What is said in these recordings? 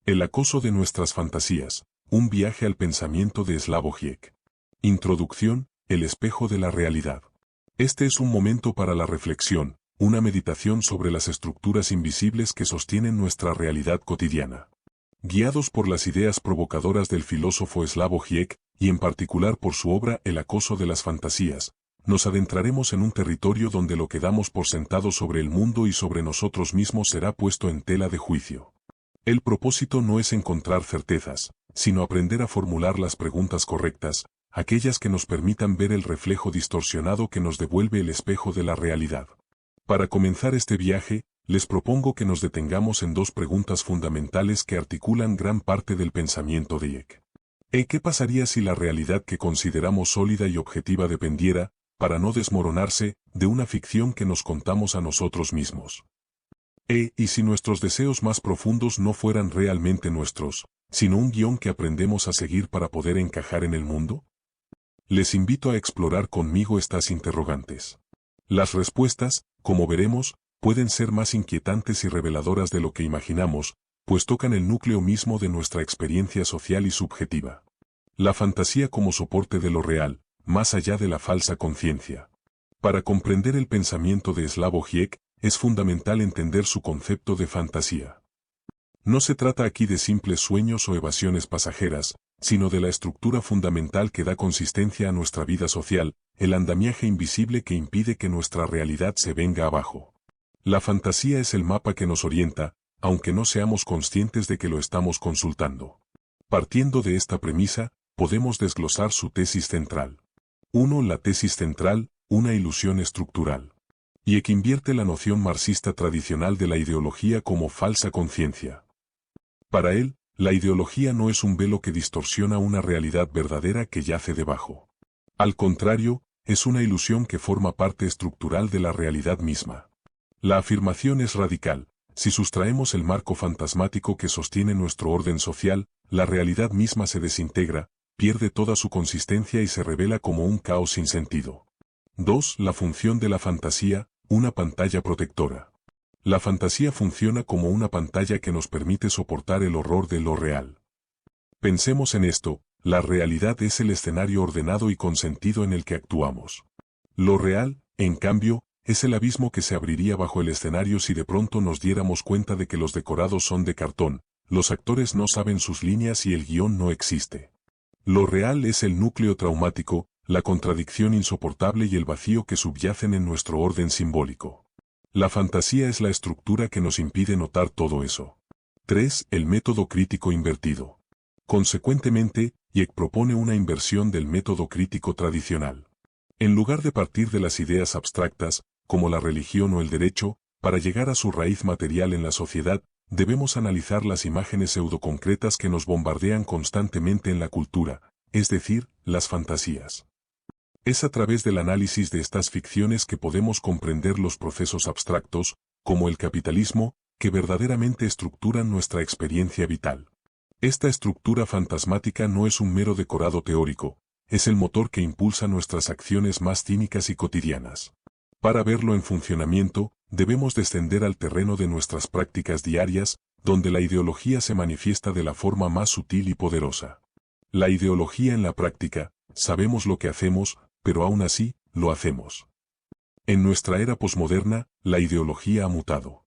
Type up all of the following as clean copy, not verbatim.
El acoso de nuestras fantasías, un viaje al pensamiento de Slavoj Žižek. Introducción, el espejo de la realidad. Este es un momento para la reflexión, una meditación sobre las estructuras invisibles que sostienen nuestra realidad cotidiana. Guiados por las ideas provocadoras del filósofo Slavoj Žižek, y en particular por su obra El acoso de las fantasías, nos adentraremos en un territorio donde lo que damos por sentado sobre el mundo y sobre nosotros mismos será puesto en tela de juicio. El propósito no es encontrar certezas, sino aprender a formular las preguntas correctas, aquellas que nos permitan ver el reflejo distorsionado que nos devuelve el espejo de la realidad. Para comenzar este viaje, les propongo que nos detengamos en dos preguntas fundamentales que articulan gran parte del pensamiento de Žižek. ¿Qué pasaría si la realidad que consideramos sólida y objetiva dependiera, para no desmoronarse, de una ficción que nos contamos a nosotros mismos? ¿Y si nuestros deseos más profundos no fueran realmente nuestros, sino un guión que aprendemos a seguir para poder encajar en el mundo? Les invito a explorar conmigo estas interrogantes. Las respuestas, como veremos, pueden ser más inquietantes y reveladoras de lo que imaginamos, pues tocan el núcleo mismo de nuestra experiencia social y subjetiva. La fantasía como soporte de lo real, más allá de la falsa conciencia. Para comprender el pensamiento de Slavoj Žižek, es fundamental entender su concepto de fantasía. No se trata aquí de simples sueños o evasiones pasajeras, sino de la estructura fundamental que da consistencia a nuestra vida social, el andamiaje invisible que impide que nuestra realidad se venga abajo. La fantasía es el mapa que nos orienta, aunque no seamos conscientes de que lo estamos consultando. Partiendo de esta premisa, podemos desglosar su tesis central. 1. La tesis central, una ilusión estructural. Žižek invierte la noción marxista tradicional de la ideología como falsa conciencia. Para él, la ideología no es un velo que distorsiona una realidad verdadera que yace debajo. Al contrario, es una ilusión que forma parte estructural de la realidad misma. La afirmación es radical. Si sustraemos el marco fantasmático que sostiene nuestro orden social, la realidad misma se desintegra, pierde toda su consistencia y se revela como un caos sin sentido. 2. La función de la fantasía, una pantalla protectora. La fantasía funciona como una pantalla que nos permite soportar el horror de lo real. Pensemos en esto, la realidad es el escenario ordenado y consentido en el que actuamos. Lo real, en cambio, es el abismo que se abriría bajo el escenario si de pronto nos diéramos cuenta de que los decorados son de cartón, los actores no saben sus líneas y el guión no existe. Lo real es el núcleo traumático, la contradicción insoportable y el vacío que subyacen en nuestro orden simbólico. La fantasía es la estructura que nos impide notar todo eso. 3. El método crítico invertido. Consecuentemente, Žižek propone una inversión del método crítico tradicional. En lugar de partir de las ideas abstractas, como la religión o el derecho, para llegar a su raíz material en la sociedad, debemos analizar las imágenes pseudoconcretas que nos bombardean constantemente en la cultura, es decir, las fantasías. Es a través del análisis de estas ficciones que podemos comprender los procesos abstractos, como el capitalismo, que verdaderamente estructuran nuestra experiencia vital. Esta estructura fantasmática no es un mero decorado teórico, es el motor que impulsa nuestras acciones más cínicas y cotidianas. Para verlo en funcionamiento, debemos descender al terreno de nuestras prácticas diarias, donde la ideología se manifiesta de la forma más sutil y poderosa. La ideología en la práctica, sabemos lo que hacemos, pero aún así, lo hacemos. En nuestra era posmoderna, la ideología ha mutado.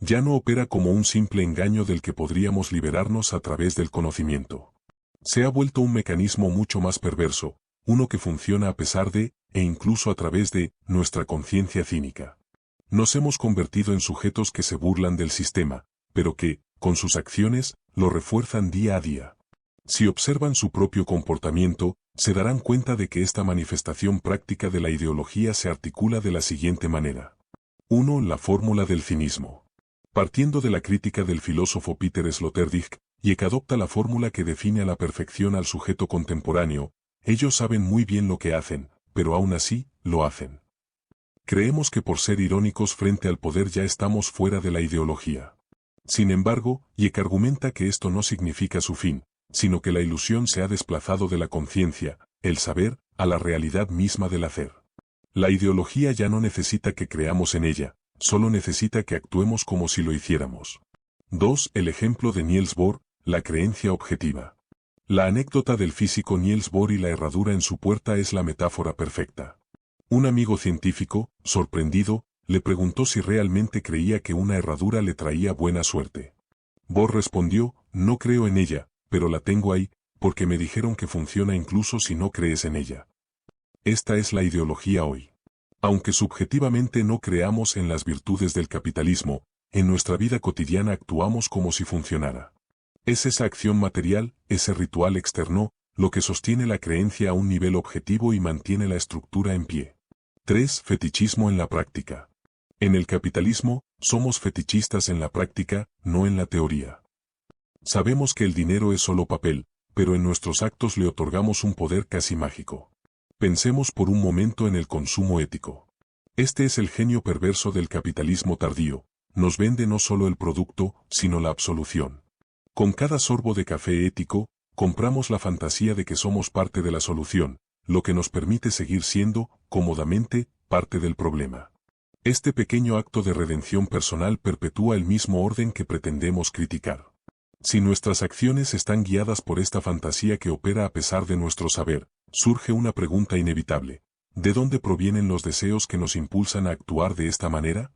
Ya no opera como un simple engaño del que podríamos liberarnos a través del conocimiento. Se ha vuelto un mecanismo mucho más perverso, uno que funciona a pesar de, e incluso a través de, nuestra conciencia cínica. Nos hemos convertido en sujetos que se burlan del sistema, pero que, con sus acciones, lo refuerzan día a día. Si observan su propio comportamiento, se darán cuenta de que esta manifestación práctica de la ideología se articula de la siguiente manera. 1. La fórmula del cinismo. Partiendo de la crítica del filósofo Peter Sloterdijk, Žižek adopta la fórmula que define a la perfección al sujeto contemporáneo. Ellos saben muy bien lo que hacen, pero aún así, lo hacen. Creemos que por ser irónicos frente al poder ya estamos fuera de la ideología. Sin embargo, Žižek argumenta que esto no significa su fin, sino que la ilusión se ha desplazado de la conciencia, el saber, a la realidad misma del hacer. La ideología ya no necesita que creamos en ella, solo necesita que actuemos como si lo hiciéramos. 2. El ejemplo de Niels Bohr, la creencia objetiva. La anécdota del físico Niels Bohr y la herradura en su puerta es la metáfora perfecta. Un amigo científico, sorprendido, le preguntó si realmente creía que una herradura le traía buena suerte. Bohr respondió, no creo en ella, pero la tengo ahí, porque me dijeron que funciona incluso si no crees en ella. Esta es la ideología hoy. Aunque subjetivamente no creamos en las virtudes del capitalismo, en nuestra vida cotidiana actuamos como si funcionara. Es esa acción material, ese ritual externo, lo que sostiene la creencia a un nivel objetivo y mantiene la estructura en pie. 3. Fetichismo en la práctica. En el capitalismo, somos fetichistas en la práctica, no en la teoría. Sabemos que el dinero es solo papel, pero en nuestros actos le otorgamos un poder casi mágico. Pensemos por un momento en el consumo ético. Este es el genio perverso del capitalismo tardío, nos vende no solo el producto, sino la absolución. Con cada sorbo de café ético, compramos la fantasía de que somos parte de la solución, lo que nos permite seguir siendo, cómodamente, parte del problema. Este pequeño acto de redención personal perpetúa el mismo orden que pretendemos criticar. Si nuestras acciones están guiadas por esta fantasía que opera a pesar de nuestro saber, surge una pregunta inevitable. ¿De dónde provienen los deseos que nos impulsan a actuar de esta manera?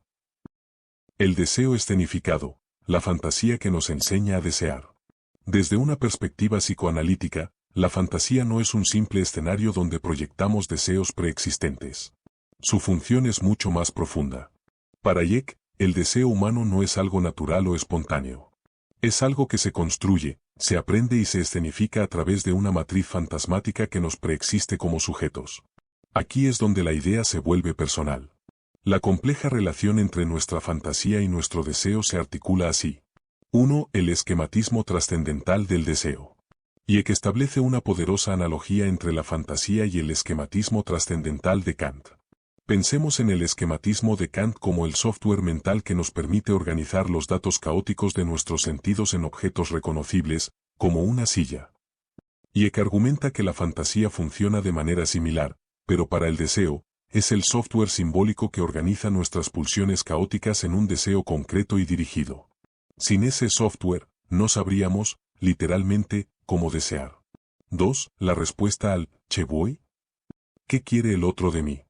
El deseo escenificado, la fantasía que nos enseña a desear. Desde una perspectiva psicoanalítica, la fantasía no es un simple escenario donde proyectamos deseos preexistentes. Su función es mucho más profunda. Para Jung, el deseo humano no es algo natural o espontáneo. Es algo que se construye, se aprende y se escenifica a través de una matriz fantasmática que nos preexiste como sujetos. Aquí es donde la idea se vuelve personal. La compleja relación entre nuestra fantasía y nuestro deseo se articula así. 1. El esquematismo trascendental del deseo. Jung establece una poderosa analogía entre la fantasía y el esquematismo trascendental de Kant. Pensemos en el esquematismo de Kant como el software mental que nos permite organizar los datos caóticos de nuestros sentidos en objetos reconocibles, como una silla. Jung argumenta que la fantasía funciona de manera similar, pero para el deseo, es el software simbólico que organiza nuestras pulsiones caóticas en un deseo concreto y dirigido. Sin ese software, no sabríamos, literalmente, cómo desear. 2. La respuesta al «¿Che voy?» ¿Qué quiere el otro de mí?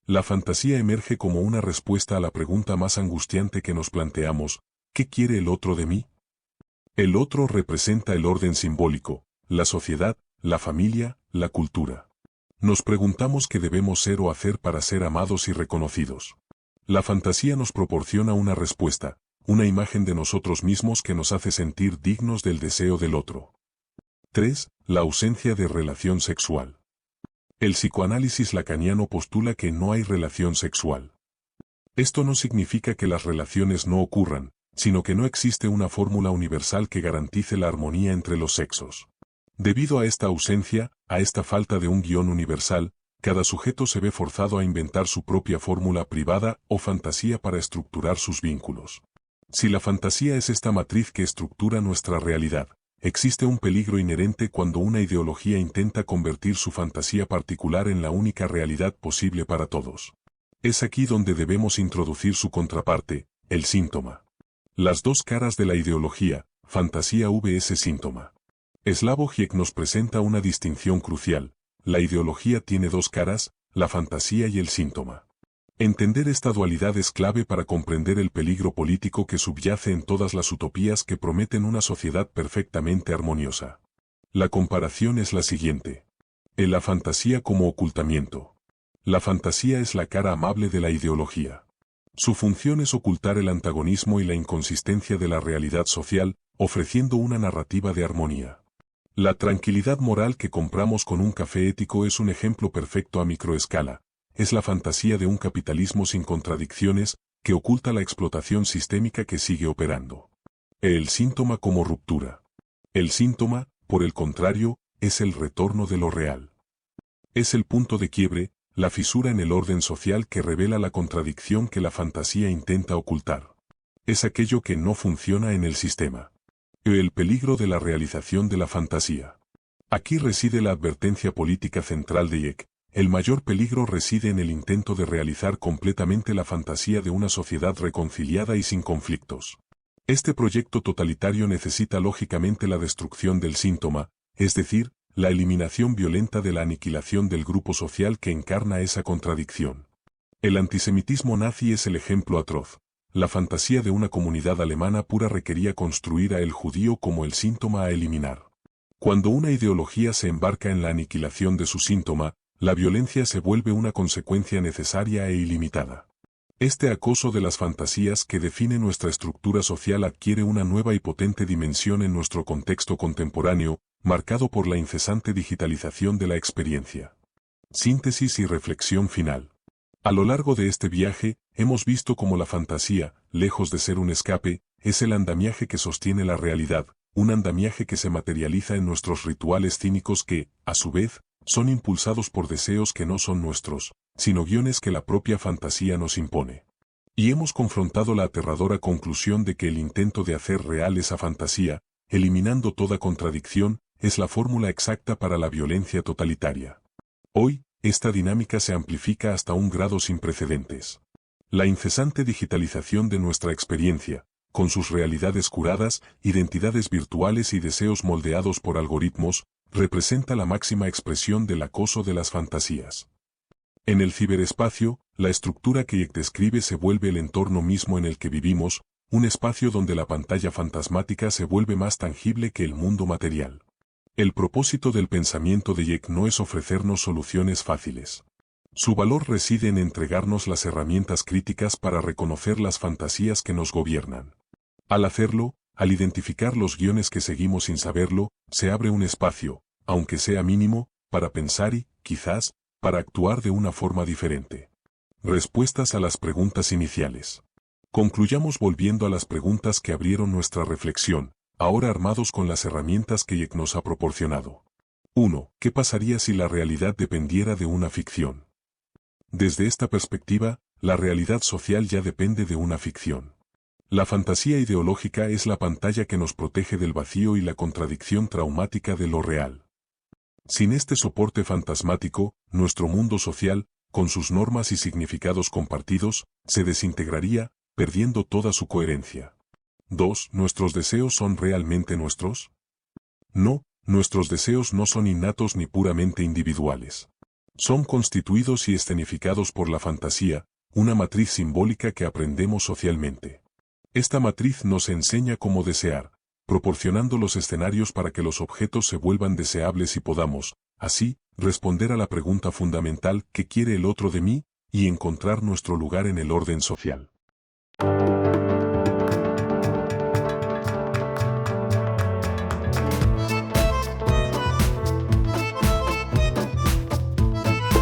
La fantasía emerge como una respuesta a la pregunta más angustiante que nos planteamos, ¿qué quiere el otro de mí? El otro representa el orden simbólico, la sociedad, la familia, la cultura. Nos preguntamos qué debemos ser o hacer para ser amados y reconocidos. La fantasía nos proporciona una respuesta, una imagen de nosotros mismos que nos hace sentir dignos del deseo del otro. 3. La ausencia de relación sexual. El psicoanálisis lacaniano postula que no hay relación sexual. Esto no significa que las relaciones no ocurran, sino que no existe una fórmula universal que garantice la armonía entre los sexos. Debido a esta ausencia, a esta falta de un guión universal, cada sujeto se ve forzado a inventar su propia fórmula privada o fantasía para estructurar sus vínculos. Si la fantasía es esta matriz que estructura nuestra realidad, existe un peligro inherente cuando una ideología intenta convertir su fantasía particular en la única realidad posible para todos. Es aquí donde debemos introducir su contraparte, el síntoma. Las dos caras de la ideología, fantasía vs síntoma. Slavoj Žižek nos presenta una distinción crucial. La ideología tiene dos caras, la fantasía y el síntoma. Entender esta dualidad es clave para comprender el peligro político que subyace en todas las utopías que prometen una sociedad perfectamente armoniosa. La comparación es la siguiente. La fantasía como ocultamiento. La fantasía es la cara amable de la ideología. Su función es ocultar el antagonismo y la inconsistencia de la realidad social, ofreciendo una narrativa de armonía. La tranquilidad moral que compramos con un café ético es un ejemplo perfecto a microescala. Es la fantasía de un capitalismo sin contradicciones, que oculta la explotación sistémica que sigue operando. El síntoma como ruptura. El síntoma, por el contrario, es el retorno de lo real. Es el punto de quiebre, la fisura en el orden social que revela la contradicción que la fantasía intenta ocultar. Es aquello que no funciona en el sistema. El peligro de la realización de la fantasía. Aquí reside la advertencia política central de Žižek. El mayor peligro reside en el intento de realizar completamente la fantasía de una sociedad reconciliada y sin conflictos. Este proyecto totalitario necesita lógicamente la destrucción del síntoma, es decir, la eliminación violenta de la aniquilación del grupo social que encarna esa contradicción. El antisemitismo nazi es el ejemplo atroz. La fantasía de una comunidad alemana pura requería construir a el judío como el síntoma a eliminar. Cuando una ideología se embarca en la aniquilación de su síntoma, la violencia se vuelve una consecuencia necesaria e ilimitada. Este acoso de las fantasías que define nuestra estructura social adquiere una nueva y potente dimensión en nuestro contexto contemporáneo, marcado por la incesante digitalización de la experiencia. Síntesis y reflexión final. A lo largo de este viaje, hemos visto cómo la fantasía, lejos de ser un escape, es el andamiaje que sostiene la realidad, un andamiaje que se materializa en nuestros rituales cínicos que, a su vez, son impulsados por deseos que no son nuestros, sino guiones que la propia fantasía nos impone. Y hemos confrontado la aterradora conclusión de que el intento de hacer real esa fantasía, eliminando toda contradicción, es la fórmula exacta para la violencia totalitaria. Hoy, esta dinámica se amplifica hasta un grado sin precedentes. La incesante digitalización de nuestra experiencia, con sus realidades curadas, identidades virtuales y deseos moldeados por algoritmos, representa la máxima expresión del acoso de las fantasías. En el ciberespacio, la estructura que Hayek describe se vuelve el entorno mismo en el que vivimos, un espacio donde la pantalla fantasmática se vuelve más tangible que el mundo material. El propósito del pensamiento de Hayek no es ofrecernos soluciones fáciles. Su valor reside en entregarnos las herramientas críticas para reconocer las fantasías que nos gobiernan. Al hacerlo, al identificar los guiones que seguimos sin saberlo, se abre un espacio, aunque sea mínimo, para pensar y, quizás, para actuar de una forma diferente. Respuestas a las preguntas iniciales. Concluyamos volviendo a las preguntas que abrieron nuestra reflexión, ahora armados con las herramientas que Hayek nos ha proporcionado. 1. ¿Qué pasaría si la realidad dependiera de una ficción? Desde esta perspectiva, la realidad social ya depende de una ficción. La fantasía ideológica es la pantalla que nos protege del vacío y la contradicción traumática de lo real. Sin este soporte fantasmático, nuestro mundo social, con sus normas y significados compartidos, se desintegraría, perdiendo toda su coherencia. 2. ¿Nuestros deseos son realmente nuestros? No, nuestros deseos no son innatos ni puramente individuales. Son constituidos y escenificados por la fantasía, una matriz simbólica que aprendemos socialmente. Esta matriz nos enseña cómo desear, proporcionando los escenarios para que los objetos se vuelvan deseables y podamos, así, responder a la pregunta fundamental ¿qué quiere el otro de mí? Y encontrar nuestro lugar en el orden social.